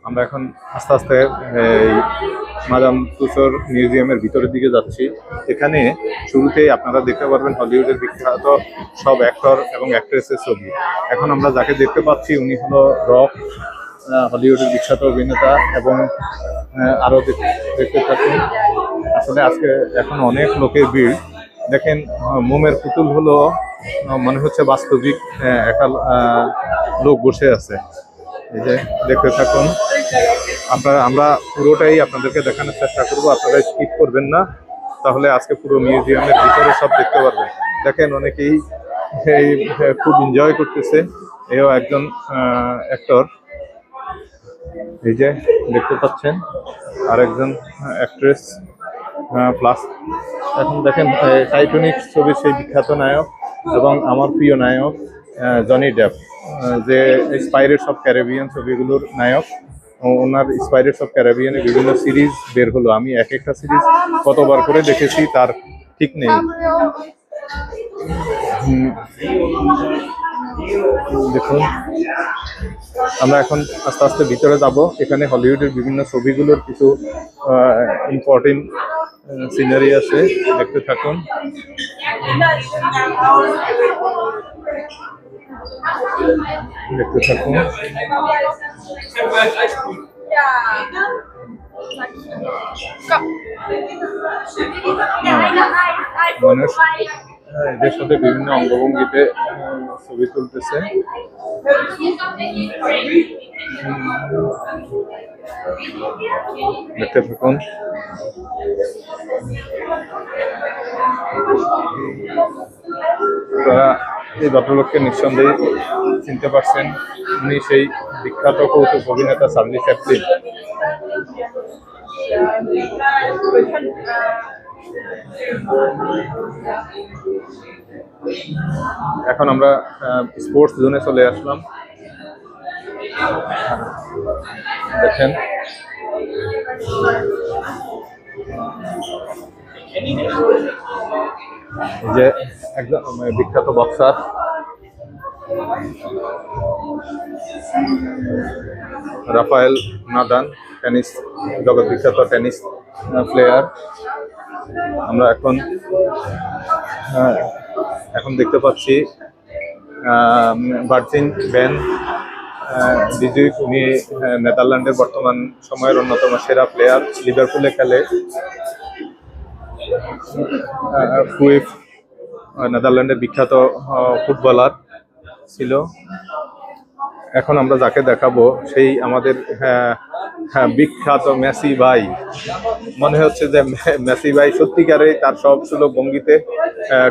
আমরা এখন আস্তে আস্তে এই মাদাম তুসোর মিউজিয়ামের ভিতরের দিকে যাচ্ছি। এখানে শুরুতেই আপনারা দেখতে পারবেন হলিউডের বিখ্যাত সব অ্যাক্টর এবং অ্যাক্ট্রেসের ছবি। এখন আমরা যাকে দেখতে পাচ্ছি উনি হলো রক, হলিউডের বিখ্যাত অভিনেতা, এবং আরও দেখতে পাচ্ছেন। আসলে আজকে এখন অনেক লোকের ভিড়। দেখেন, মোমের পুতুল হলো মনে হচ্ছে বাস্তবিক একটা লোক বসে আছে। এই যে দেখতে থাকুন, আমরা পুরোটাই আপনাদেরকে দেখানোর চেষ্টা করবো, আপনারা স্কিপ করবেন না, তাহলে আজকে পুরো মিউজিয়ামের ভিতরে সব দেখতে পারবেন। দেখেন, অনেকেই এই খুব এনজয় করতেছে। এও একজন অ্যাক্টর, এই যে দেখতে পাচ্ছেন, আর একজন অ্যাক্ট্রেস প্লাস। এখন দেখেন টাইটানিক ছবির সেই বিখ্যাত নায়ক এবং আমার প্রিয় নায়ক জনি ডেপ, যে স্পাইরেটস অফ ক্যারিবিয়ান ছবিগুলোর নায়ক। ওনার স্পাইরেটস অফ ক্যারিবিয়ানে বিভিন্ন সিরিজ বের হলো, আমি এক একটা সিরিজ কতবার করে দেখেছি তার ঠিক নেই। দেখুন, আমরা এখন আস্তে আস্তে ভিতরে যাব। এখানে হলিউডের বিভিন্ন ছবিগুলোর কিছু ইম্পর্টেন্ট সিনারি আছে, দেখতে থাকুন। দেখতে থাকুন। মানুষ এদের সাথে বিভিন্ন অঙ্গভঙ্গিতে ছবি তুলতেছে। দেখতে থাকুন। আপনারা এই ভদ্রলোককে নিঃসন্দেহে চিনতে পারছেন, উনি সেই বিখ্যাত কৌতুক অভিনেতা চার্লি চ্যাপলিন। এখন আমরা স্পোর্টস জোনে চলে আসলাম। দেখেন, যে একজন বিখ্যাত বক্সার, রাফায়েল নাদাল, টেনিস জগৎ বিখ্যাত টেনিস প্লেয়ার। আমরা এখন দেখতে পাচ্ছি ভার্জিন ভ্যান ডিজুইক, উনি নেদারল্যান্ডের বর্তমান সময়ের অন্যতম সেরা প্লেয়ার, লিভারপুলে খেলে। ক্রুইফ নেদারল্যান্ডের বিখ্যাত ফুটবলার ছিল। এখন আমরা যাকে দেখাবো সেই আমাদের বিখ্যাত মেসি ভাই। মনে হচ্ছে যে মেসি ভাই সত্যিকারে তার সব সুলভ ভঙ্গিতে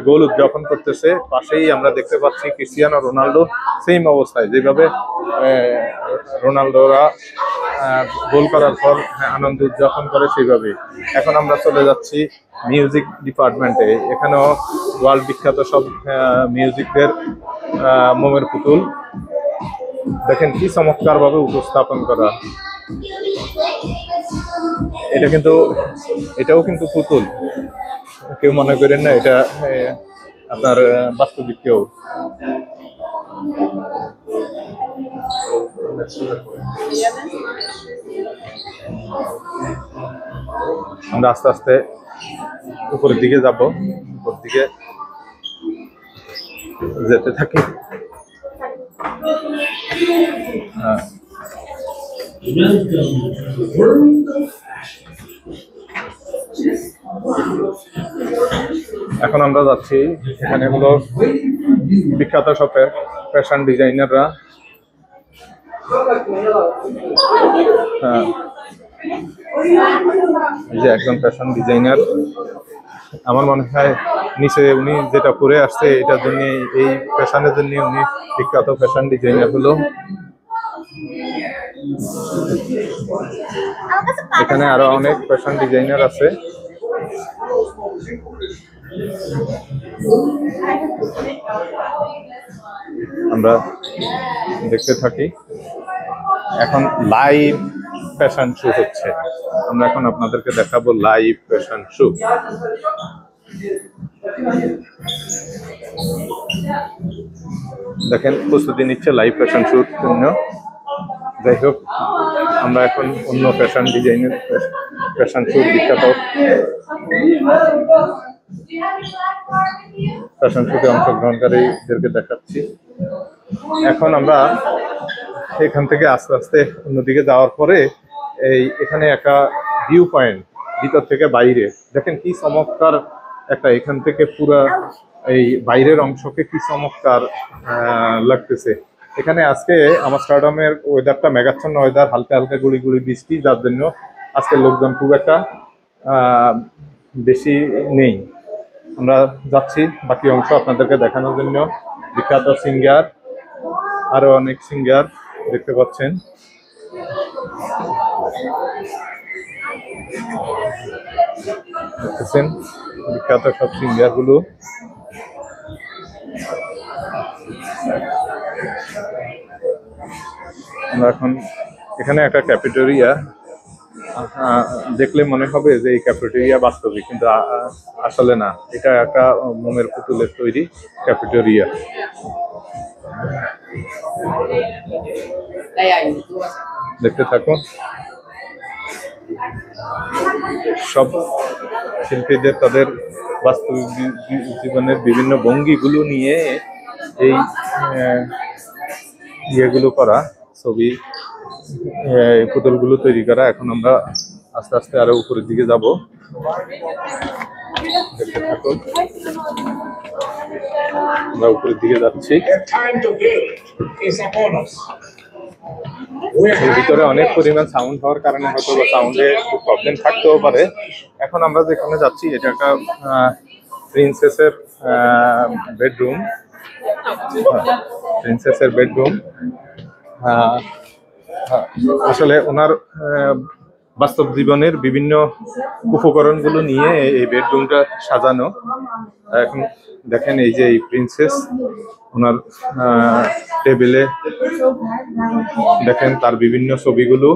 গোল উদযাপন করতেছে। পাশেই আমরা দেখতে পাচ্ছি ক্রিস্টিয়ানো রোনাল্ডো, সেম অবস্থায়, যেভাবে রোনাল্ডোরা গোল করার পর আনন্দ উদযাপন করে সেইভাবে। এখন আমরা চলে যাচ্ছি মিউজিক ডিপার্টমেন্টে। এখানেও ওয়ার্ল্ড বিখ্যাত সব মিউজিকদের মোমের পুতুল। দেখেন কি চমৎকার ভাবে উপস্থাপন করা। এটাও কিন্তু পুতুল, কেউ মনে করেন না এটা আপনার বাস্তবিক কেউ। আমরা আস্তে আস্তে উপরের দিকে যাব, উপর দিকে যেতে থাকি। এখন আমরা যাচ্ছি, এখানে হলো বিখ্যাত সব ফ্যাশন ডিজাইনাররা। যে একজন ফ্যাশন ডিজাইনার, আমার মনে হয় নিচে উনি যেটা পরে আসছে এটার জন্য, এই ফ্যাশনের জন্য উনি বিখ্যাত ফ্যাশন ডিজাইনার হলো। এখানে আরো অনেক ফ্যাশন ডিজাইনার আছে। আমরা দেখতে থাকি। এখন লাইভ ফ্যাশন শো হচ্ছে, আমরা এখন আপনাদেরকে দেখাবো লাইভ ফ্যাশন শো। দেখেন প্রস্তুতি নিচ্ছে লাইভ ফ্যাশন শুট জন্য। যাই হোক, আমরা এখন অন্য ফ্যাশন ডিজাইনের ফ্যাশন শোর বিখ্যাত ফ্যাশন শোতে অংশগ্রহণকারীদেরকে দেখাচ্ছি। এখন আমরা এখান থেকে আস্তে আস্তে অন্যদিকে যাওয়ার পরে এখানে একটা ভিউ পয়েন্ট, ভিতর থেকে বাইরে দেখেন কি চমৎকার একটা, এখান থেকে পুরা এই বাইরের অংশকে কি চমৎকার লাগতেছে। এখানে আজকে আমস্টারডামের ওয়েদারটা মেঘাচ্ছন্ন ওয়েদার, হালকা হালকা গুড়ি গুড়ি বৃষ্টি, যার জন্য আজকে লোকজন খুব একটা বেশি নেই। আমরা যাচ্ছি বাকি অংশ আপনাদেরকে দেখানোর জন্য। বিখ্যাত সিঙ্গার, আরো অনেক সিঙ্গার দেখতে পাচ্ছেন। দেখতেছেন বিখ্যাত সব সিঙ্গার গুলো। আমরা এখন এখানে একটা ক্যাফেটেরিয়া, দেখলে মনে হবে যে এই ক্যাফেটেরিয়া বাস্তবিক, কিন্তু আসলে না, এটা একটা মোমের পুতুলের তৈরি ক্যাফেটেরিয়া। দেখতে থাকুন। সব শিল্পীদের তাদের বাস্তবিক জীবনের বিভিন্ন ভঙ্গিগুলো নিয়ে এই ইয়েগুলো করা, ছবি পুতুলগুলো তৈরি করা। এখন আমরা আস্তে আস্তে আরো উপরের দিকে যাব। দেখতে থাকুন, আমরা উপরের দিকে যাচ্ছি। ভিতরে অনেক পরিমাণ সাউন্ড হওয়ার কারণে হয়তো সাউন্ডে খুব প্রবলেম থাকতেও পারে। এখন আমরা যেখানে যাচ্ছি এটা একটা প্রিন্সেসের বেডরুম, প্রিন্সেসের বেডরুম। আসলে ওনার বাস্তব জীবনের বিভিন্ন উপকরণগুলো নিয়ে এই বেডরুমটা সাজানো। এখন দেখেন এই যে এই প্রিন্সেস, ওনার টেবিলে দেখেন তার বিভিন্ন ছবিগুলো।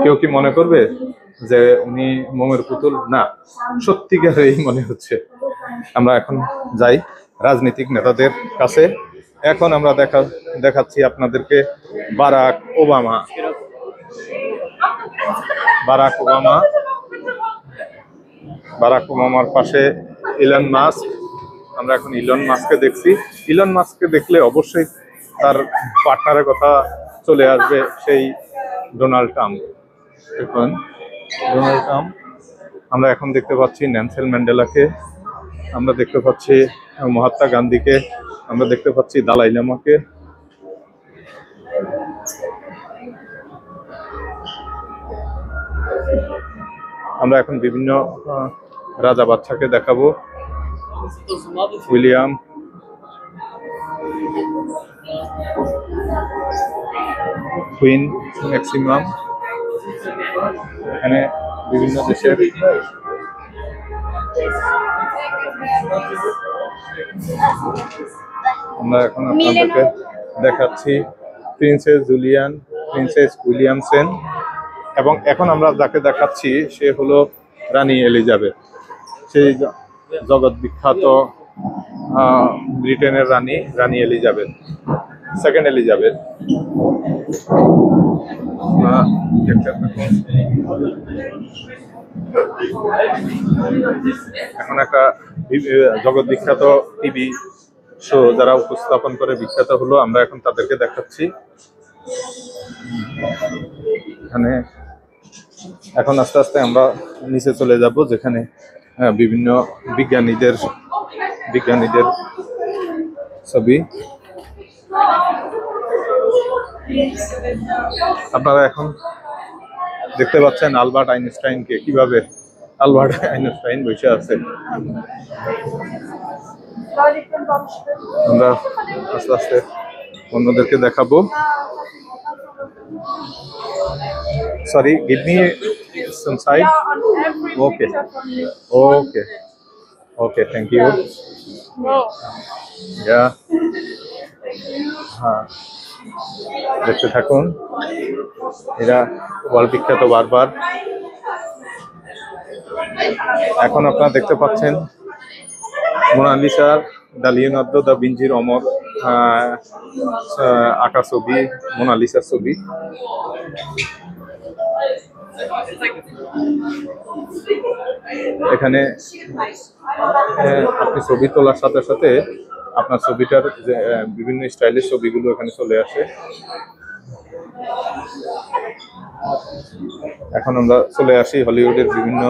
কেউ কি মনে করবে যে উনি মোমের পুতুল? না, সত্যিকারেই মনে হচ্ছে। আমরা এখন যাই রাজনৈতিক নেতাদের কাছে। এখন আমরা দেখাচ্ছি আপনাদেরকে বারাক ওবামা। বারাক ওবামার পাশে ইলন মাস্ক। আমরা এখন ইলন মাস্ককে দেখছি। ইলন মাস্ককে দেখলে অবশ্যই তার পার্টনারের কথা চলে আসবে, সেই ডোনাল্ড ট্রাম্প। দেখুন ডোনাল্ড ট্রাম্প। আমরা এখন দেখতে পাচ্ছি নেলসন ম্যান্ডেলাকে, আমরা দেখতে পাচ্ছি মহাত্মা গান্ধীকে, আমরা দেখতে পাচ্ছি দালাই লামাকে। আমরা এখন বিভিন্ন রাজা বাচ্চাকে দেখাবো। উইলিয়াম, কুইন ম্যাক্সিমাম, এখানে বিভিন্ন দেশের আমরা এখন আপনাদেরকে দেখাচ্ছি প্রিন্সেস জুলিয়ান, প্রিন্সেস উইলিয়ামসেন, এবং এখন আমরা যাকে দেখাচ্ছি সে হলো রানী এলিজাবেথ, সেই জগৎ বিখ্যাত ব্রিটেনের রানী, রানী এলিজাবেথ, সেকেন্ড এলিজাবেথ। এখন একটা জগৎ বিখ্যাত টিভি শো যারা উপস্থাপন করে বিখ্যাত হলো, আমরা এখন তাদেরকে দেখাচ্ছি। এখানে এখন আস্তে আস্তে আমরা নিচে চলে যাব, যেখানে বিভিন্ন বিজ্ঞানীদের ছবি। আপনারা এখন দেখতে পাচ্ছেন আলবার্ট আইনস্টাইনকে, কিভাবে আলবার্ট আইনস্টাইন বসে আছে। আমরা আস্তে আস্তে অন্যদেরকে দেখাবো। Sorry, give me some side. Okay. Okay, thank you. Yeah. হ্যাঁ, দেখতে থাকুন। এরা ওয়ার্ল্ড বিখ্যাত বারবার। এখন আপনারা দেখতে পাচ্ছেন মোনালিসার দ্য লিওনার্দো দা ভিঞ্চির অমর আঁকা ছবি, মোনালিসার ছবি। এখানে আপনি ছবি তোলার সাথে সাথে আপনার ছবিটার যে বিভিন্ন স্টাইলের ছবিগুলো এখানে চলে আসে। এখন আমরা চলে আসি হলিউডের বিভিন্ন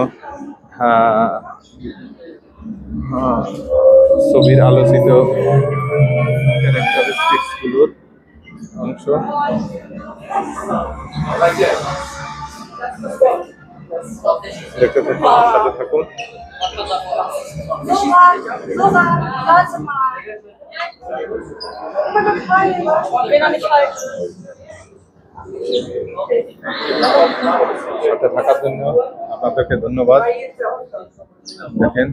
ছবির আলোচিত ক্যারেক্টারিস্টিক্স গুলোর অংশ। দেখতে থাকুন, সাথে থাকুন। সাথে থাকার জন্য আপনাদেরকে ধন্যবাদ। দেখেন